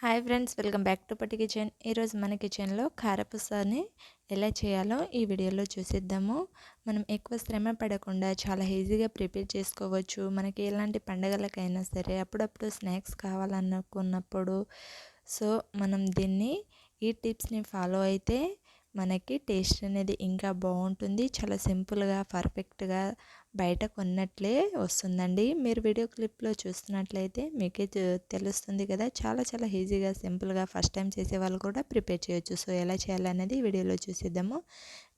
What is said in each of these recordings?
Hi friends, welcome back to పట్టి kitchen. ఈరోజు మన కిచెన్లో కారపూసని ఎలా చేయాలో ఈ వీడియోలో చూసిద్దాము. మనం ఎక్కువ శ్రమ పడకుండా చాలా ఈజీగా ప్రిపేర్ చేసుకోవచ్చు. మనకి ఎలాంటి పండగలకైనా సరే అప్పుడప్పుడు స్నాక్స్ కావాలనుకున్నప్పుడు మనం దీన్ని ఈ టిప్స్ని ఫాలో అయితే మనకి టేస్ట్ అనేది ఇంకా బాగుంటుంది. చాలా సింపుల్గా పర్ఫెక్ట్గా బయట కొన్నట్లే వస్తుందండి. మీరు వీడియో క్లిప్లో చూస్తున్నట్లయితే మీకే తెలుస్తుంది కదా. చాలా ఈజీగా సింపుల్గా ఫస్ట్ టైం చేసే వాళ్ళు కూడా ప్రిపేర్ చేయొచ్చు. సో ఎలా చేయాలనేది వీడియోలో చూసిద్దాము.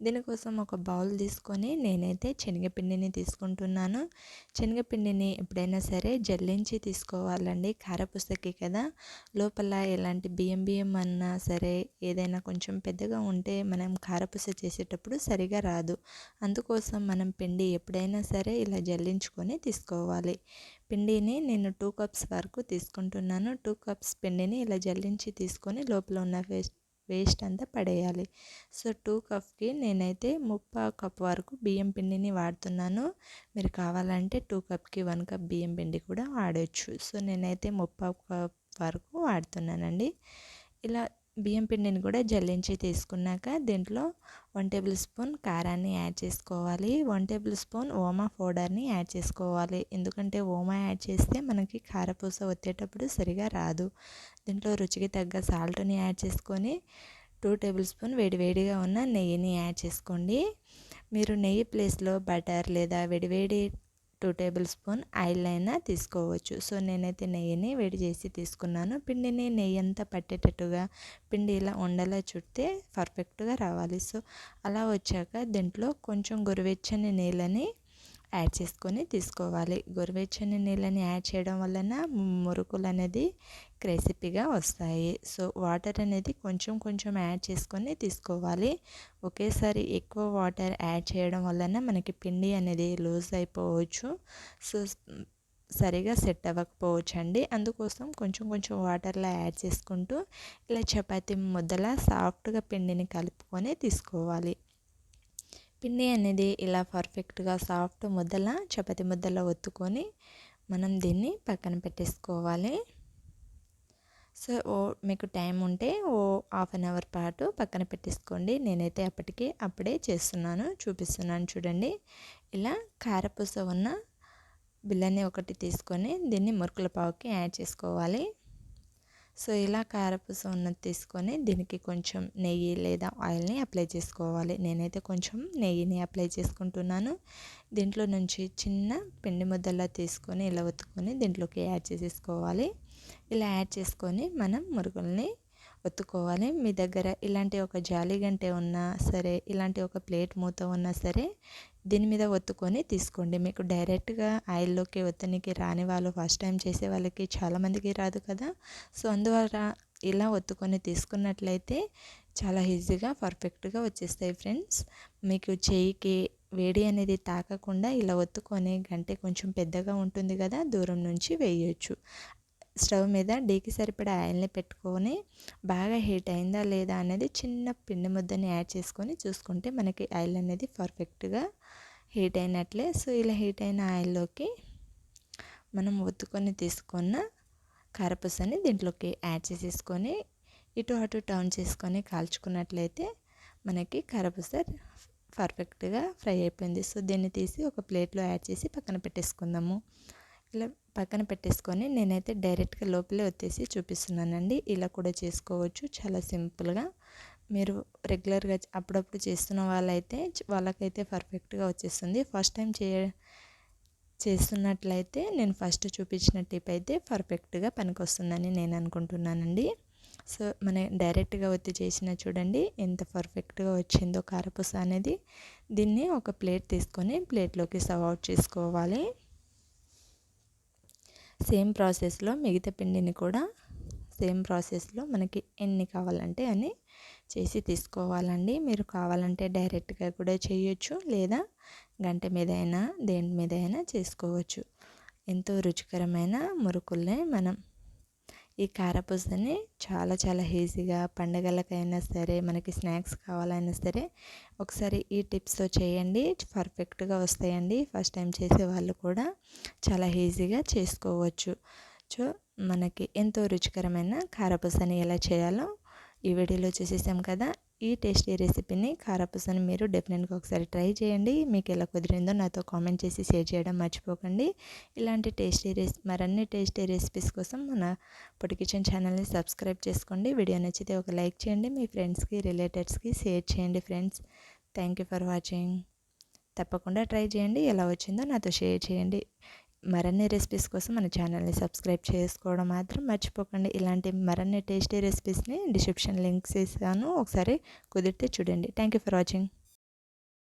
దీనికోసం ఒక బౌల్ తీసుకొని నేనైతే శనగపిండిని తీసుకుంటున్నాను. శనగపిండిని ఎప్పుడైనా సరే జల్లించి తీసుకోవాలండి. కారపూసకి కదా, లోపల ఎలాంటి బియ్యం అన్నా సరే ఏదైనా కొంచెం పెద్దగా ఉంటే మనం కారపూస చేసేటప్పుడు సరిగా రాదు. అందుకోసం మనం పిండి ఎప్పుడైనా సరే ఇలా జల్లించుకొని తీసుకోవాలి. పిండిని నేను 2 కప్స్ వరకు తీసుకుంటున్నాను. 2 కప్స్ పిండిని ఇలా జల్లించి తీసుకొని లోపల ఉన్న వేస్ట్ అంతా పడేయాలి. సో 2 కప్కి నేనైతే 3/4 కప్ వరకు బియ్యం పిండిని వాడుతున్నాను. మీరు కావాలంటే 2 కప్కి 1 కప్ బియ్యం పిండి కూడా వాడచ్చు. సో నేనైతే 3/4 కప్ వరకు వాడుతున్నానండి. ఇలా బియ్యం పిండిని కూడా జల్లించి తీసుకున్నాక దీంట్లో 1 టేబుల్ స్పూన్ కారాన్ని యాడ్ చేసుకోవాలి. 1 టేబుల్ స్పూన్ ఓమా పౌడర్ని యాడ్ చేసుకోవాలి. ఎందుకంటే ఓమా యాడ్ చేస్తే మనకి కారపూస వచ్చేటప్పుడు సరిగా రాదు. దీంట్లో రుచికి తగ్గ సాల్ట్ని యాడ్ చేసుకొని 2 టేబుల్ స్పూన్ వేడివేడిగా ఉన్న నెయ్యిని యాడ్ చేసుకోండి. మీరు నెయ్యి ప్లేస్లో బటర్ లేదా వేడివేడి 2 టేబుల్ స్పూన్ ఆయిల్ అయినా తీసుకోవచ్చు. సో నేనైతే నెయ్యిని వేడి చేసి తీసుకున్నాను. పిండిని నెయ్యి అంతా పట్టేటట్టుగా పిండి ఇలా ఉండలా చుడితే పర్ఫెక్ట్గా రావాలి. సో అలా వచ్చాక దీంట్లో కొంచెం గోరువెచ్చని నీళ్ళని యాడ్ చేసుకొని తీసుకోవాలి. గోరువెచ్చని నీళ్ళని యాడ్ చేయడం వలన మురుకులు అనేది క్రిస్పీగా వస్తాయి. సో వాటర్ అనేది కొంచెం యాడ్ చేసుకొని తీసుకోవాలి. ఒకేసారి ఎక్కువ వాటర్ యాడ్ చేయడం వలన మనకి పిండి అనేది లూజ్ అయిపోవచ్చు. సో సరిగా సెట్ అవ్వకపోవచ్చు అండి. అందుకోసం కొంచెం వాటర్లో యాడ్ చేసుకుంటూ ఇలా చపాతీ ముద్దలా సాఫ్ట్గా పిండిని కలుపుకొని తీసుకోవాలి. పిండి అనేది ఇలా పర్ఫెక్ట్గా సాఫ్ట్ ముద్దలా చపాతీ ముద్దలా ఒత్తుకొని మనం దీన్ని పక్కన పెట్టేసుకోవాలి. సో మీకు టైం ఉంటే హాఫ్ అన్ అవర్ పాటు పక్కన పెట్టేసుకోండి. నేనైతే అప్పుడే చేస్తున్నాను, చూపిస్తున్నాను చూడండి. ఇలా కారపూస ఉన్న బిళ్ళని ఒకటి తీసుకొని దీన్ని మురుకుల పావుకి యాడ్ చేసుకోవాలి. సో ఇలా కారపూస ఉన్నది తీసుకొని దీనికి కొంచెం నెయ్యి లేదా ఆయిల్ని అప్లై చేసుకోవాలి. నేనైతే కొంచెం నెయ్యిని అప్లై చేసుకుంటున్నాను. దీంట్లో నుంచి చిన్న పిండి ముద్దలా తీసుకొని ఇలా ఒత్తుకొని దీంట్లోకి యాడ్ చేసేసుకోవాలి. ఇలా యాడ్ చేసుకొని మనం మురుకుల్ని ఒత్తుకోవాలి. మీ దగ్గర ఇలాంటి ఒక జాలి గంటె ఉన్నా సరే, ఇలాంటి ఒక ప్లేట్ మూత ఉన్నా సరే దీని మీద ఒత్తుకొని తీసుకోండి. మీకు డైరెక్ట్గా ఆయిల్లోకి ఒత్తనికి రాని వాళ్ళు, ఫస్ట్ టైం చేసే వాళ్ళకి చాలామందికి రాదు కదా. సో అందువల్ల ఇలా ఒత్తుకొని తీసుకున్నట్లయితే చాలా ఈజీగా పర్ఫెక్ట్గా వచ్చేస్తాయి ఫ్రెండ్స్. మీకు చేయికి వేడి అనేది తాకకుండా ఇలా ఒత్తుకొని గంటె కొంచెం పెద్దగా ఉంటుంది కదా, దూరం నుంచి వేయచ్చు. స్టవ్ మీద డీకి సరిపడా ఆయిల్ని పెట్టుకొని బాగా హీట్ అయిందా లేదా అనేది చిన్న పిండి ముద్దని యాడ్ చేసుకొని చూసుకుంటే మనకి ఆయిల్ అనేది పర్ఫెక్ట్గా హీట్ అయినట్లే. సో ఇలా హీట్ అయిన ఆయిల్లోకి మనం ఒత్తుకొని తీసుకున్న కారపూసని దీంట్లోకి యాడ్ చేసేసుకొని ఇటు అటు టర్న్ చేసుకొని కాల్చుకున్నట్లయితే మనకి కారపూస పర్ఫెక్ట్గా ఫ్రై అయిపోయింది. సో దీన్ని తీసి ఒక ప్లేట్లో యాడ్ చేసి పక్కన పెట్టేసుకుందాము. ఇలా పక్కన పెట్టేసుకొని నేనైతే డైరెక్ట్గా లోపలే వచ్చేసి చూపిస్తున్నానండి. ఇలా కూడా చేసుకోవచ్చు చాలా సింపుల్గా. మీరు రెగ్యులర్గా అప్పుడప్పుడు చేస్తున్న వాళ్ళకైతే పర్ఫెక్ట్గా వచ్చేస్తుంది. ఫస్ట్ టైం చేస్తున్నట్లయితే నేను ఫస్ట్ చూపించిన టిప్ అయితే పర్ఫెక్ట్గా పనికొస్తుందని నేను అనుకుంటున్నానండి. సో మన డైరెక్ట్గా ఒత్తి చేసిన చూడండి ఎంత పర్ఫెక్ట్గా వచ్చిందో కారపూస అనేది. దీన్ని ఒక ప్లేట్ తీసుకొని ప్లేట్లోకి సర్వ్ అవుట్ చేసుకోవాలి. సేమ్ ప్రాసెస్లో మిగతా పిండిని కూడా సేమ్ ప్రాసెస్లో మనకి ఎన్ని కావాలంటే అని చేసి తీసుకోవాలండి. మీరు కావాలంటే డైరెక్ట్గా కూడా చేయొచ్చు, లేదా గంటె మీద అయినా దేని మీద అయినా చేసుకోవచ్చు. ఎంతో రుచికరమైన మురుకుల్ని మనం ఈ కారపూసని చాలా ఈజీగా పండగలకైనా సరే, మనకి స్నాక్స్ కావాలైనా సరే ఒకసారి ఈ టిప్స్తో చేయండి, పర్ఫెక్ట్గా వస్తాయండి. ఫస్ట్ టైం చేసే వాళ్ళు కూడా చాలా ఈజీగా చేసుకోవచ్చు. సో మనకి ఎంతో రుచికరమైన కారపూసని ఎలా చేయాలో ఈ వీడియోలో చూసేసాం కదా. ఈ టేస్టీ రెసిపీని కారపూసని మీరు డెఫినెట్గా ఒకసారి ట్రై చేయండి. మీకు ఎలా కుదిరిందో నాతో కామెంట్ చేసి షేర్ చేయడం మర్చిపోకండి. ఇలాంటి మరిన్ని టేస్టీ రెసిపీస్ కోసం మన పొట్టి కిచెన్ ఛానల్ని సబ్స్క్రైబ్ చేసుకోండి. వీడియో నచ్చితే ఒక లైక్ చేయండి. మీ ఫ్రెండ్స్కి రిలేటివ్స్కి షేర్ చేయండి friends. Thank you for watching. తప్పకుండా ట్రై చేయండి. ఎలా వచ్చిందో నాతో షేర్ చేయండి. మరిన్ని రెసిపీస్ కోసం మన ఛానల్ని సబ్స్క్రైబ్ చేసుకోవడం మాత్రం మర్చిపోకండి. ఇలాంటి మరిన్ని టేస్టీ రెసిపీస్ని డిస్క్రిప్షన్ లింక్స్ ఇస్తాను, ఒకసారి కుదిరితే చూడండి. Thank you for watching.